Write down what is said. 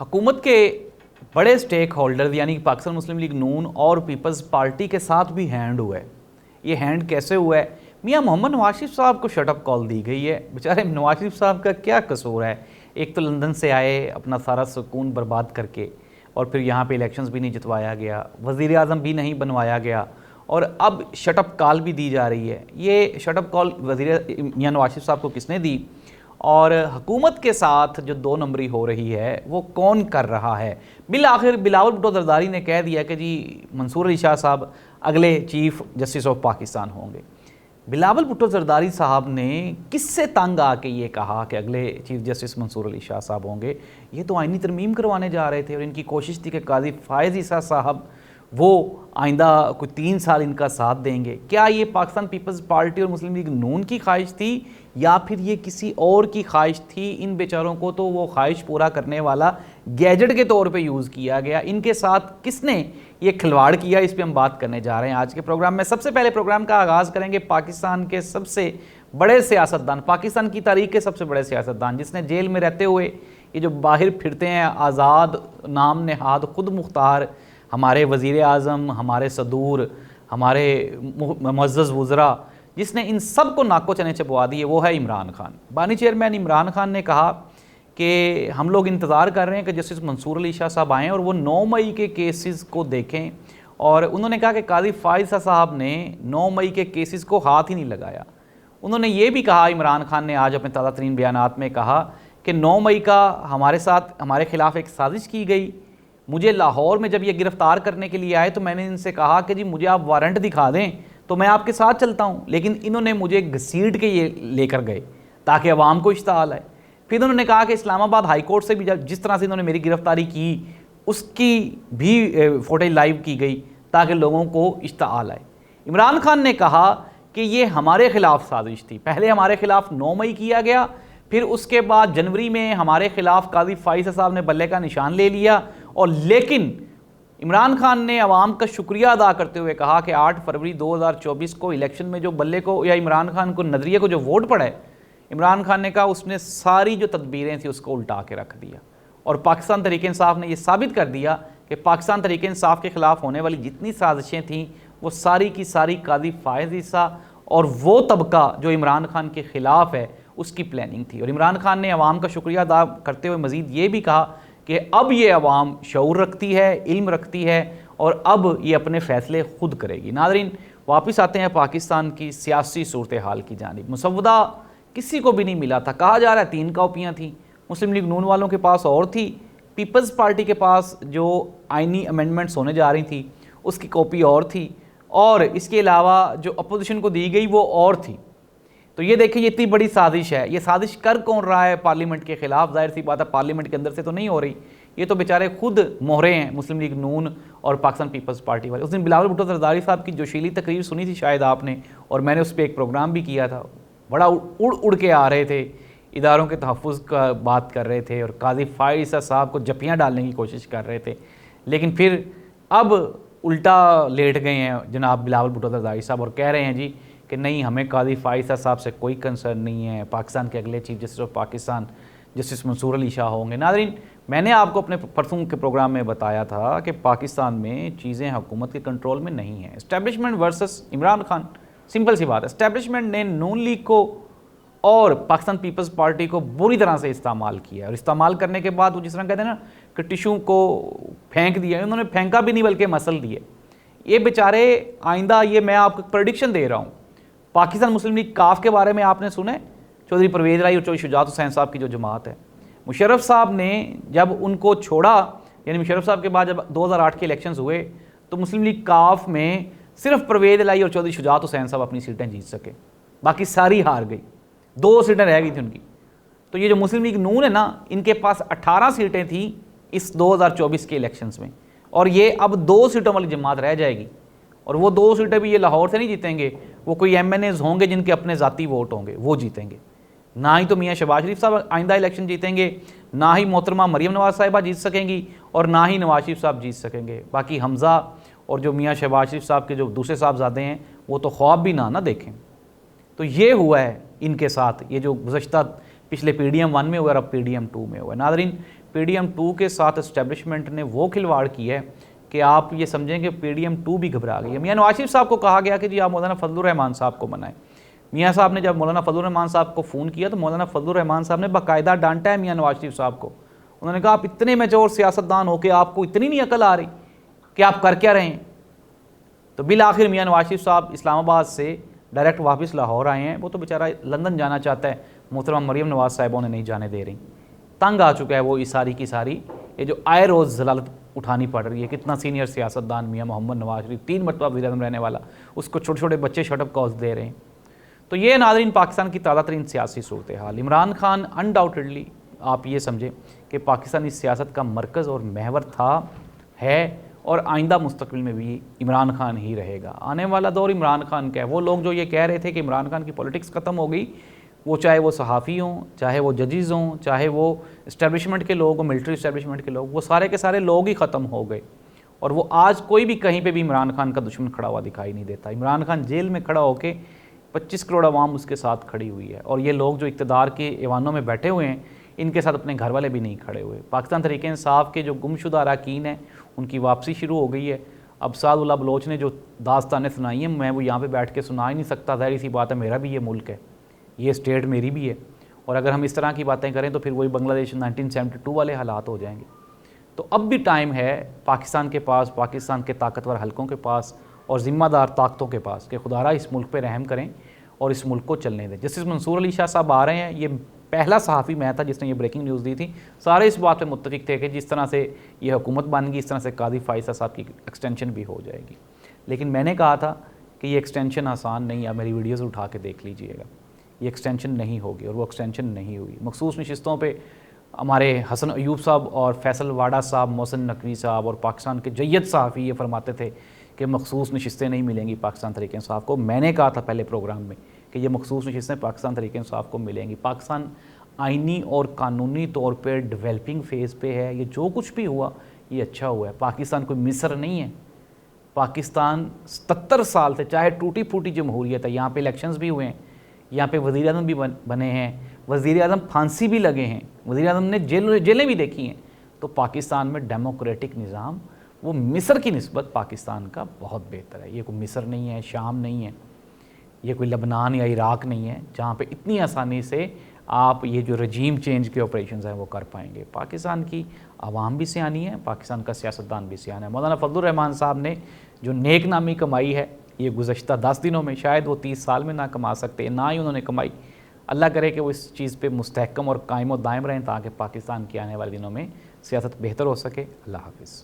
हुकूमत के बड़े स्टेक होल्डर्स यानी कि पाकिस्तान मुस्लिम लीग नून और पीपल्स पार्टी के साथ भी हैंड हुआ है। ये हैंड कैसे हुआ है? मियां मोहम्मद नवाज शरीफ साहब को शटअप कॉल दी गई है। बेचारे नवाज शरीफ साहब का क्या कसूर है? एक तो लंदन से आए अपना सारा सुकून बर्बाद करके, और फिर यहाँ पे इलेक्शंस भी नहीं जितवाया गया, वज़ीर आज़म भी नहीं बनवाया गया, और अब शटअप कॉल भी दी जा रही है। ये शटअप कॉल वज़ीर मियां नवाज शरीफ साहब को किसने दी, और हुकूमत के साथ जो दो नंबरी हो रही है वो कौन कर रहा है? बिल आखिर बिलावल भुट्टो जरदारी ने कह दिया कि जी मंसूर अली शाह साहब अगले चीफ जस्टिस ऑफ पाकिस्तान होंगे। बिलावल भुट्टो जरदारी साहब ने किससे तंग आके ये कहा कि अगले चीफ जस्टिस मंसूर अली शाह साहब होंगे? ये तो आइनी तरमीम करवाने जा रहे थे और इनकी कोशिश थी कि काजी फायज़ ईसा साहब वो आइंदा कोई 3 साल इनका साथ देंगे। क्या ये पाकिस्तान पीपल्स पार्टी और मुस्लिम लीग नून की ख्वाहिश थी या फिर ये किसी और की ख्वाहिश थी? इन बेचारों को तो वो ख्वाहिश पूरा करने वाला गैजेट के तौर पे यूज़ किया गया। इनके साथ किसने ये खिलवाड़ किया, इस पर हम बात करने जा रहे हैं आज के प्रोग्राम में। सबसे पहले प्रोग्राम का आगाज़ करेंगे पाकिस्तान के सबसे बड़े सियासतदान, पाकिस्तान की तारीख के सबसे बड़े सियासतदान, जिसने जेल में रहते हुए ये जो बाहर फिरते हैं आज़ाद नाम नेहाद खुद मुख्तार, हमारे वज़ीर आज़म, हमारे सदूर, हमारे मुअज़्ज़ज़ वज़रा, जिसने इन सब को नाको चने चबवा दिए, वो है इमरान खान। बानी चेयरमैन इमरान खान ने कहा कि हम लोग इंतज़ार कर रहे हैं कि जस्टिस मंसूर अली शाह साहब आएँ और वो 9 मई के केसेस को देखें, और उन्होंने कहा कि काजी फायज़ साहब ने 9 मई के केसेस को हाथ ही नहीं लगाया। उन्होंने ये भी कहा, इमरान खान ने आज अपने ताज़ा तरीन बयानात में कहा कि 9 मई का हमारे ख़िलाफ़ एक साजिश की गई। मुझे लाहौर में जब ये गिरफ़्तार करने के लिए आए तो मैंने इनसे कहा कि जी मुझे आप वारंट दिखा दें तो मैं आपके साथ चलता हूँ, लेकिन इन्होंने मुझे घसीट के ये लेकर गए ताकि अवाम को इश्ताल आए। फिर इन्होंने कहा कि इस्लामाबाद हाई कोर्ट से भी जिस तरह से इन्होंने मेरी गिरफ़्तारी की उसकी भी फुटेज लाइव की गई ताकि लोगों को इश्ताल आए। इमरान खान ने कहा कि ये हमारे ख़िलाफ़ साजिश थी। पहले हमारे ख़िलाफ़ 9 मई किया गया, फिर उसके बाद जनवरी में हमारे ख़िलाफ़ काजी फायज़ साहब ने बल्ले का निशान ले लिया, और लेकिन इमरान खान ने अवाम का शुक्रिया अदा करते हुए कहा कि 8 फरवरी 2024 को इलेक्शन में जो बल्ले को या इमरान खान को नजरिए को जो वोट पड़ा है, इमरान खान ने कहा उसने सारी जो तदबीरें थी उसको उल्टा के रख दिया, और पाकिस्तान तहरीक इंसाफ ने यह साबित कर दिया कि पाकिस्तान तहरीक इंसाफ के ख़िलाफ़ होने वाली जितनी साजिशें थीं वो सारी की सारी काजी फायज़ ईसा और वो तबका जो इमरान खान के ख़िलाफ़ है उसकी प्लानिंग थी। और इमरान खान ने अवाम का शुक्रिया अदा करते हुए मज़ीद ये भी कहा कि अब ये अवाम शऊर रखती है, इल्म रखती है, और अब ये अपने फ़ैसले खुद करेगी। नाज़रीन, वापस आते हैं पाकिस्तान की सियासी सूरत हाल की जानिब। मुसव्वदा किसी को भी नहीं मिला था। कहा जा रहा है 3 कॉपियाँ थीं, मुस्लिम लीग नून वालों के पास और थी, पीपल्स पार्टी के पास जो आइनी अमेंडमेंट्स होने जा रही थी उसकी कॉपी और थी, और इसके अलावा जो अपोजिशन को दी गई वो और थी। तो ये देखिए, ये इतनी बड़ी साजिश है। ये साजिश कर कौन रहा है? पार्लियामेंट के ख़िलाफ़। जाहिर सी बात है पार्लियामेंट के अंदर से तो नहीं हो रही, ये तो बेचारे खुद मोहरे हैं मुस्लिम लीग नून और पाकिस्तान पीपल्स पार्टी वाले। उस दिन बिलावल भुट्टो जरदारी साहब की जोशीली तकरीर सुनी थी शायद आपने, और मैंने उस पर एक प्रोग्राम भी किया था। बड़ा उड़ उड़ के आ रहे थे, इदारों के तहफ़्फ़ुज़ का बात कर रहे थे और काजी फायज़ साहब को जपियाँ डालने की कोशिश कर रहे थे, लेकिन फिर अब उल्टा लेट गए हैं जनाब बिलावल भुट्टो जरदारी साहब और कह रहे हैं जी कि नहीं, हमें काजी फायज़ साहब से कोई कंसर्न नहीं है, पाकिस्तान के अगले chief justice of Pakistan justice Mansoor Ali Shah होंगे। नाज़रीन, मैंने आपको अपने परसों के प्रोग्राम में बताया था कि पाकिस्तान में चीज़ें हुकूमत के कंट्रोल में नहीं हैं। Establishment versus Imran Khan, simple सी बात है। इस्टेब्लिशमेंट ने नून लीग को और पाकिस्तान पीपल्स पार्टी को बुरी तरह से इस्तेमाल किया, और इस्तेमाल करने के बाद वो जिस तरह कहते हैं ना कि टिशू को फेंक दिया, उन्होंने फेंका भी नहीं बल्कि मसल दिए। ये बेचारे आइंदा, ये मैं आपको प्रेडिक्शन दे रहा हूँ, पाकिस्तान मुस्लिम लीग काफ के बारे में आपने सुना है? चौधरी परवेज़ लाई और चौधरी शुजात हुसैन साहब की जो जमात है, मुशर्रफ साहब ने जब उनको छोड़ा, यानी मुशर्रफ साहब के बाद जब 2008 के इलेक्शंस हुए तो मुस्लिम लीग काफ में सिर्फ परवेज़ लाई और चौधरी शुजात हुसैन साहब अपनी सीटें जीत सके, बाकी सारी हार गई, 2 सीटें रह गई थी उनकी। तो ये जो मुस्लिम लीग नून है ना, इनके पास 18 सीटें थी इस 2024 के इलेक्शंस में, और ये अब 2 सीटों वाली जमात रह जाएगी, और वो 2 सीटें भी ये लाहौर से नहीं जीतेंगे, वो कोई MNAs होंगे जिनके अपने ज़ाती वोट होंगे, वो जीतेंगे। ना ही तो मियाँ शहबाज शरीफ साहब आइंदा इलेक्शन जीतेंगे, ना ही मोहतरमा मरीम नवाज़ साहिबा जीत सकेंगी, और ना ही नवाज शरीफ साहब जीत सकेंगे। बाकी हमज़ा और जो मियाँ शहबाज शरीफ साहब के जो दूसरे साहबजादे हैं वो तो ख्वाब भी ना देखें। तो ये हुआ है इनके साथ, ये जो गुज़श्ता पिछले PDM 1 में हुआ और अब PDM 2 में हुआ। नाज़रीन, PDM2 के साथ इस्टेब्लिशमेंट ने वो खिलवाड़ किया है कि आप ये समझें कि PDM2 भी घबरा गई है। मियां नवाज शरीफ साहब को कहा गया कि जी आप मौलाना फजलुर रहमान साहब को मनाएं। मियां साहब ने जब मौलाना फजलुर रहमान साहब को फ़ोन किया तो मौलाना फजलुर रहमान साहब ने बाकायदा डांटा है मियां नवाज शरीफ साहब को। उन्होंने कहा आप इतने मेच्योर सियासतदान हो के आपको इतनी नहीं अकल आ रही कि आप कर क्या रहे हैं। तो बिल आखिर मियां नवाज शरीफ साहब इस्लामाबाद से डायरेक्ट वापस लाहौर आए हैं। वो तो बेचारा लंदन जाना चाहता है, मोहतरमा मरियम नवाज साहिबा उन्हें नहीं जाने दे रही। तंग आ चुका है वो इस सारी की सारी, ये जो आए रोज़ जलालत उठानी पड़ रही है। कितना सीनियर सियासतदान मियां मोहम्मद नवाज शरीफ, 3 मरतबा वज़ीर-ए-आज़म रहने वाला, उसको छोटे छोटे बच्चे शटअप कॉल्स दे रहे हैं। तो ये नाज़रीन पाकिस्तान की ताज़ा तरीन सियासी सूरत हाल। इमरान खान अनडाउटेडली आप ये समझें कि पाकिस्तानी सियासत का मरकज़ और महवर था, है और आइंदा मुस्तकबिल में भी इमरान खान ही रहेगा। आने वाला दौर इमरान खान का है। वो लोग जो ये कह रहे थे कि इमरान खान की पॉलिटिक्स ख़त्म हो गई, वो चाहे वो सहाफ़ी हों, चाहे वो जजेज़ हों, चाहे वो इस्टेब्लिशमेंट के लोग हों, मिलिट्री इस्टेब्लिशमेंट के लोग, वो सारे के सारे लोग ही ख़त्म हो गए। और वो आज कोई भी कहीं पे भी इमरान खान का दुश्मन खड़ा हुआ दिखाई नहीं देता। इमरान खान जेल में खड़ा होकर 25 करोड़ आवाम उसके साथ खड़ी हुई है। और ये लोग जो इक़्तिदार के ऐवानों में बैठे हुए हैं, इनके साथ अपने घर वाले भी नहीं खड़े हुए। पाकिस्तान तहरीक इंसाफ के जो गुमशुदा अरकान हैं, उनकी वापसी शुरू हो गई है। अब सादुल्लाह बलोच ने जो दास्तानें सुनाई हैं, मैं वो यहाँ पे बैठ के सुना ही नहीं सकता। ज़ाहिर सी बात है, मेरा भी ये मुल्क है, ये स्टेट मेरी भी है। और अगर हम इस तरह की बातें करें तो फिर वही बांग्लादेश 1972 वाले हालात हो जाएंगे। तो अब भी टाइम है पाकिस्तान के पास, पाकिस्तान के ताकतवर हलकों के पास और ज़िम्मेदार ताकतों के पास कि खुदारा इस मुल्क पर रहम करें और इस मुल्क को चलने दें। जस्टिस मंसूर अली शाह साहब आ रहे हैं। ये पहला सहाफ़ी मैं था जिसने ये ब्रेकिंग न्यूज़ दी थी। सारे इस बात पे मुत्तफिक थे कि जिस तरह से ये हुकूमत बन गई, इस तरह से कादी फ़ाइज़ा साहब की एक्सटेंशन भी हो जाएगी। लेकिन मैंने कहा था कि ये एक्सटेंशन आसान नहीं है। आप मेरी वीडियोज़ उठा के देख लीजिएगा, ये एक्सटेंशन नहीं होगी और वो एक्सटेंशन नहीं हुई। मखसूस नशिस्तों पे हमारे हसन अयूब साहब और फैसल वाडा साहब, मोहसिन नकवी साहब और पाकिस्तान के जय्यद सहाफ़ी ये फरमाते थे कि मखसूस नशिस्तें नहीं मिलेंगी पाकिस्तान तहरीक इंसाफ को। मैंने कहा था पहले प्रोग्राम में कि ये मखसूस नशिस्तें पाकिस्तान तहरीक इंसाफ को मिलेंगी। पाकिस्तान आइनी और कानूनी तौर पर डेवलपिंग फ़ेज़ पे है। ये जो कुछ भी हुआ ये अच्छा हुआ है। पाकिस्तान कोई मिस्र नहीं है। पाकिस्तान 77 साल से, चाहे टूटी फूटी जमहूरियत है, यहाँ पे इलेक्शंस भी हुए हैं, यहाँ पे वज़ीर आज़म भी बने हैं, वज़ीर आज़म फांसी भी लगे हैं, वज़ीर आज़म ने जेलें भी देखी हैं। तो पाकिस्तान में डेमोक्रेटिक निज़ाम वो मिस्र की निस्बत पाकिस्तान का बहुत बेहतर है। ये कोई मिस्र नहीं है, शाम नहीं है, ये कोई लबनान या इराक़ नहीं है जहाँ पे इतनी आसानी से आप ये जो रजीम चेंज के ऑपरेशंस हैं वो कर पाएंगे। पाकिस्तान की आवाम भी सियानी है, पाकिस्तान का सियासतदान भी सियान है। मौलाना फजलुर रहमान साहब ने जो नेक नामी कमाई है ये गुज़श्ता 10 दिनों में, शायद वो 30 साल में ना कमा सकते, ना ही उन्होंने कमाई। अल्लाह करे कि वो इस चीज़ पे मुस्तहकम और कायम और दायम रहें ताकि पाकिस्तान के आने वाले दिनों में सियासत बेहतर हो सके। अल्लाह हाफ़िज़।